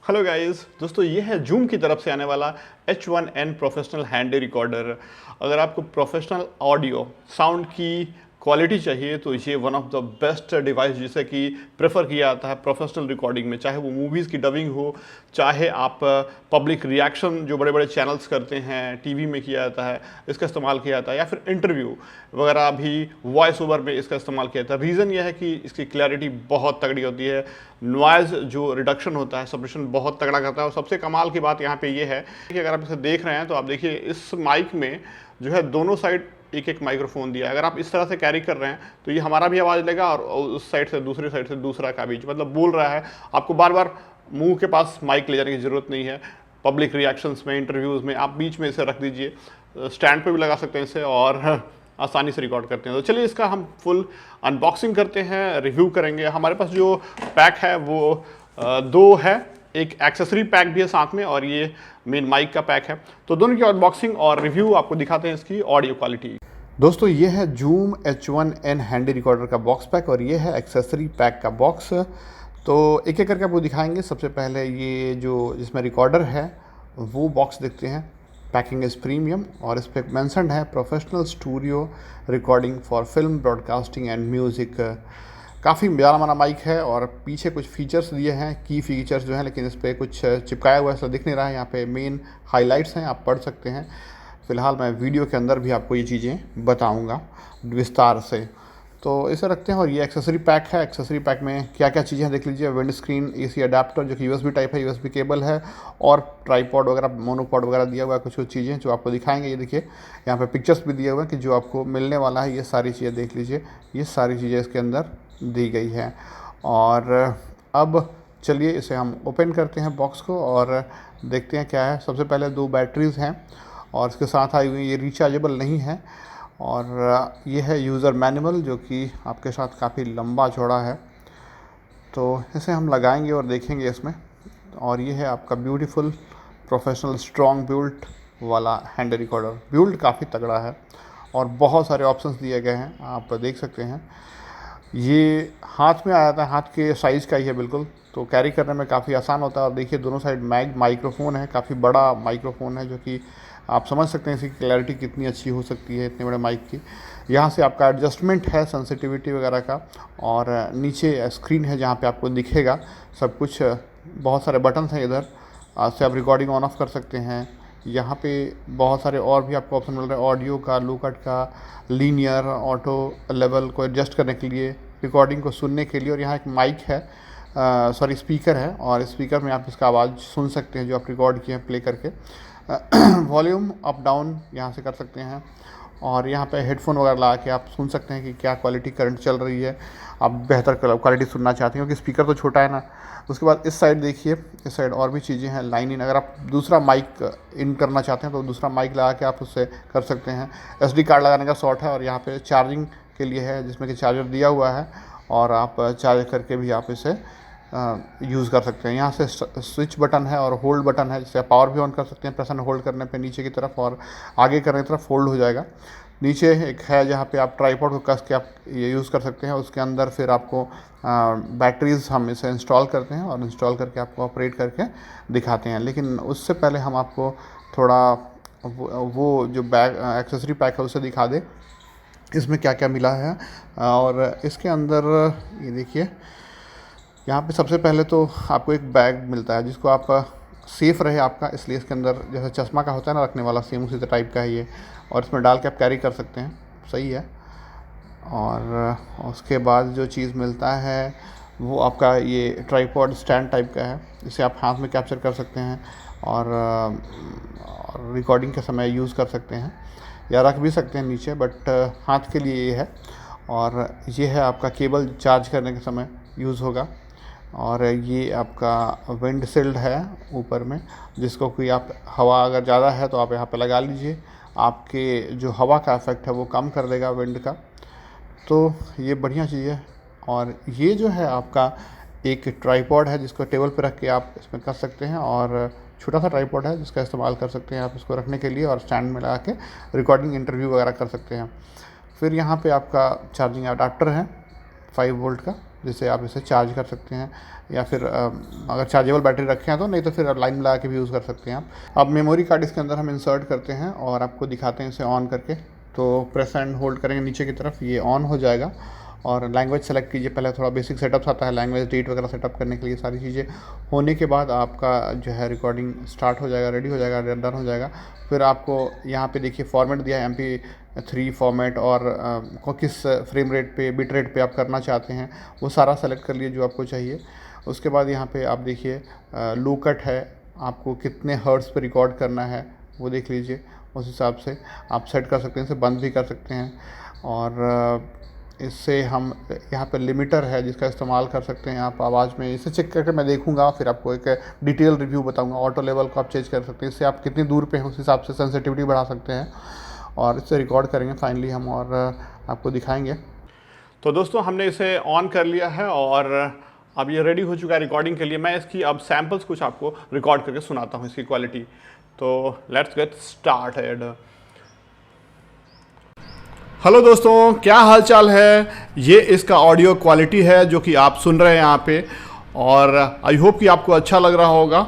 Hello guys दोस्तों, ये है जूम की तरफ से आने वाला H1N प्रोफेशनल हैंडी रिकॉर्डर। अगर आपको प्रोफेशनल ऑडियो साउंड की क्वालिटी चाहिए तो ये one of the best device जिसे कि प्रेफर किया जाता है प्रोफेशनल रिकॉर्डिंग में, चाहे वो मूवीज़ की डबिंग हो, चाहे आप पब्लिक रिएक्शन जो बड़े बड़े चैनल्स करते हैं टीवी में किया जाता है इसका इस्तेमाल किया जाता है, या फिर इंटरव्यू वगैरह भी वॉइस ओवर में इसका इस्तेमाल किया जाता है। रीज़न यह है कि इसकी क्लैरिटी बहुत तगड़ी होती है, नॉइज़ जो रिडक्शन होता है सप्रेशन बहुत तगड़ा करता है। और सबसे कमाल की बात यहाँ पे ये है कि अगर आप इसे देख रहे हैं तो आप देखिए इस माइक में जो है दोनों साइड एक एक माइक्रोफोन दिया है। अगर आप इस तरह से कैरी कर रहे हैं तो ये हमारा भी आवाज़ लेगा और उस साइड से दूसरी साइड से दूसरा का भी, मतलब बोल रहा है, आपको बार बार मुंह के पास माइक ले जाने की ज़रूरत नहीं है। पब्लिक रिएक्शंस में, इंटरव्यूज़ में आप बीच में इसे रख दीजिए, स्टैंड पे भी लगा सकते हैं इसे और आसानी से रिकॉर्ड करते हैं। तो चलिए इसका हम फुल अनबॉक्सिंग करते हैं, रिव्यू करेंगे। हमारे पास जो पैक है वो दो है, एक एक्सेसरी पैक भी है साथ में और ये मेन माइक का पैक है। तो दोनों की अनबॉक्सिंग और रिव्यू आपको दिखाते हैं इसकी ऑडियो क्वालिटी। दोस्तों ये है जूम H1N हैंडी रिकॉर्डर का बॉक्स पैक और ये है एक्सेसरी पैक का बॉक्स। तो एक एक करके आपको दिखाएंगे। सबसे पहले ये जो जिसमें रिकॉर्डर है वो बॉक्स देखते हैं। पैकिंग इज़ प्रीमियम और इस पर मैंसन्ड है professional studio recording for film broadcasting and music. काफ़ी बड़ा माना माइक है और पीछे कुछ फीचर्स दिए हैं, की फीचर्स जो हैं, लेकिन इस पर कुछ चिपकाया हुआ ऐसा दिख नहीं रहा है। यहाँ पे मेन हाइलाइट्स हैं, आप पढ़ सकते हैं। फ़िलहाल मैं वीडियो के अंदर भी आपको ये चीज़ें बताऊँगा विस्तार से। तो इसे रखते हैं और ये एक्सेसरी पैक है। एक्सेसरी पैक में क्या क्या चीज़ें हैं देख लीजिए। विंड स्क्रीन AC अडेप्टर जो कि USB टाइप है, USB केबल है और ट्राईपॉड वगैरह, मोनोपॉड वगैरह दिया हुआ है। कुछ चीज़ें जो आपको दिखाएंगे, ये देखिए यहाँ पे पिक्चर्स भी दिए हुए हैं कि जो आपको मिलने वाला है। ये सारी चीज़ें देख लीजिए, ये सारी चीज़ें इसके अंदर दी गई हैं। और अब चलिए इसे हम ओपन करते हैं बॉक्स को और देखते हैं क्या है। सबसे पहले दो बैटरीज़ हैं और इसके साथ आई हुई, ये रिचार्जेबल नहीं है। और ये है यूज़र मैनुअल जो कि आपके साथ काफ़ी लंबा चौड़ा है। तो इसे हम लगाएंगे और देखेंगे इसमें। और ये है आपका ब्यूटीफुल प्रोफेशनल स्ट्रॉन्ग बिल्ट वाला हैंड रिकॉर्डर। बिल्ड काफ़ी तगड़ा है और बहुत सारे ऑप्शंस दिए गए हैं, आप देख सकते हैं। ये हाथ में आ जाता है, हाथ के साइज़ का ही है बिल्कुल, तो कैरी करने में काफ़ी आसान होता है। और देखिए दोनों साइड माइक्रोफोन है, काफ़ी बड़ा माइक्रोफोन है जो कि आप समझ सकते हैं इसकी क्लैरिटी कितनी अच्छी हो सकती है इतने बड़े माइक की। यहाँ से आपका एडजस्टमेंट है सेंसिटिविटी वगैरह का और नीचे स्क्रीन है जहाँ पे आपको दिखेगा सब कुछ। बहुत सारे बटन्स हैं इधर से आप रिकॉर्डिंग ऑन ऑफ कर सकते हैं। यहाँ पे बहुत सारे और भी आपको ऑप्शन मिल रहे हैं, ऑडियो का, लो कट का, लीनियर, ऑटो लेवल को एडजस्ट करने के लिए, रिकॉर्डिंग को सुनने के लिए। और यहाँ एक माइक है, सॉरी स्पीकर है और स्पीकर में आप इसका आवाज़ सुन सकते हैं जो आप रिकॉर्ड किए हैं प्ले करके। वॉल्यूम अप डाउन यहाँ से कर सकते हैं और यहाँ पे हेडफोन वगैरह लगा के आप सुन सकते हैं कि क्या क्वालिटी करंट चल रही है, आप बेहतर क्वालिटी सुनना चाहते हैं क्योंकि स्पीकर तो छोटा है ना। उसके बाद इस साइड देखिए, इस साइड और भी चीज़ें हैं, लाइन इन। अगर आप दूसरा माइक इन करना चाहते हैं तो दूसरा माइक लगा के आप उससे कर सकते हैं। SD कार्ड लगाने का शॉर्ट है और यहाँ पे चार्जिंग के लिए है जिसमें कि चार्जर दिया हुआ है और आप चार्ज करके भी आप इसे यूज़ कर सकते हैं। यहाँ से स्विच बटन है और होल्ड बटन है जिससे आप पावर भी ऑन कर सकते हैं। प्रेस एंड होल्ड करने पे नीचे की तरफ और आगे करने की तरफ फोल्ड हो जाएगा। नीचे एक है जहाँ पे आप ट्राईपॉड को कस के आप ये यूज़ कर सकते हैं। उसके अंदर फिर आपको बैटरीज़ हम इसे इंस्टॉल करते हैं और इंस्टॉल करके आपको ऑपरेट करके दिखाते हैं। लेकिन उससे पहले हम आपको थोड़ा वो जो बैग एक्सेसरी पैक है उसे दिखा दें, इसमें क्या क्या मिला है। और इसके अंदर ये देखिए, यहाँ पे सबसे पहले तो आपको एक बैग मिलता है जिसको आप सेफ़ रहे आपका, इसलिए इसके अंदर जैसे चश्मा का होता है ना रखने वाला, सेम उसी टाइप का है ये, और इसमें डाल के आप कैरी कर सकते हैं, सही है। और उसके बाद जो चीज़ मिलता है वो आपका ये ट्राईपॉड स्टैंड टाइप का है, इसे आप हाथ में कैप्चर कर सकते हैं और रिकॉर्डिंग के समय यूज़ कर सकते हैं या रख भी सकते हैं नीचे, बट हाथ के लिए ये है। और ये है आपका केबल, चार्ज करने के समय यूज़ होगा। और ये आपका विंड शील्ड है ऊपर में, जिसको कोई आप हवा अगर ज़्यादा है तो आप यहाँ पे लगा लीजिए, आपके जो हवा का इफ़ेक्ट है वो कम कर देगा विंड का। तो ये बढ़िया चीज़ है। और ये जो है आपका एक ट्राईपॉड है जिसको टेबल पे रख के आप इसमें कर सकते हैं और छोटा सा ट्राईपॉड है जिसका इस्तेमाल कर सकते हैं आप इसको रखने के लिए और स्टैंड में लगा के रिकॉर्डिंग, इंटरव्यू वगैरह कर सकते हैं। फिर यहाँ पे आपका चार्जिंग अडाप्टर है 5 वोल्ट का, जिससे आप इसे चार्ज कर सकते हैं, या फिर अगर चार्जेबल बैटरी रखे हैं तो, नहीं तो फिर लाइन में लगा के भी यूज़ कर सकते हैं आप। अब मेमोरी कार्ड इसके अंदर हम इंसर्ट करते हैं और आपको दिखाते हैं इसे ऑन करके। तो प्रेस एंड होल्ड करेंगे नीचे की तरफ, ये ऑन हो जाएगा। और लैंग्वेज सेलेक्ट कीजिए, पहले थोड़ा बेसिक सेटअप्स आता है, लैंग्वेज डेट वगैरह सेटअप करने के लिए। सारी चीज़ें होने के बाद आपका जो है रिकॉर्डिंग स्टार्ट हो जाएगा, रेडी हो जाएगा, डन हो जाएगा। फिर आपको यहाँ पे देखिए फॉर्मेट दिया है MP3 फॉर्मेट, और किस फ्रेम रेट पे, बिट रेट पे आप करना चाहते हैं वो सारा सेलेक्ट कर लिए जो आपको चाहिए। उसके बाद यहाँ पे आप देखिए लो कट है, आपको कितने हर्ट्ज़ पे रिकॉर्ड करना है वो देख लीजिए, उस हिसाब से आप सेट कर सकते हैं, इसे बंद भी कर सकते हैं। और इससे हम यहाँ पे लिमिटर है जिसका इस्तेमाल कर सकते हैं आप आवाज़ में। इसे चेक करके मैं देखूंगा, फिर आपको एक डिटेल रिव्यू बताऊंगा। ऑटो लेवल को आप चेंज कर सकते हैं, इससे आप कितनी दूर पे हैं उस हिसाब से सेंसिटिविटी बढ़ा सकते हैं, और इससे रिकॉर्ड करेंगे फाइनली हम, और आपको दिखाएंगे। तो दोस्तों हमने इसे ऑन कर लिया है और अब ये रेडी हो चुका है रिकॉर्डिंग के लिए। मैं इसकी अब सैम्पल्स कुछ आपको रिकॉर्ड करके सुनाता हूँ इसकी क्वालिटी। तो लेट्स गेट स्टार्टेड। हेलो दोस्तों, क्या हाल चाल है। ये इसका ऑडियो क्वालिटी है जो कि आप सुन रहे हैं यहाँ पे, और आई होप कि आपको अच्छा लग रहा होगा।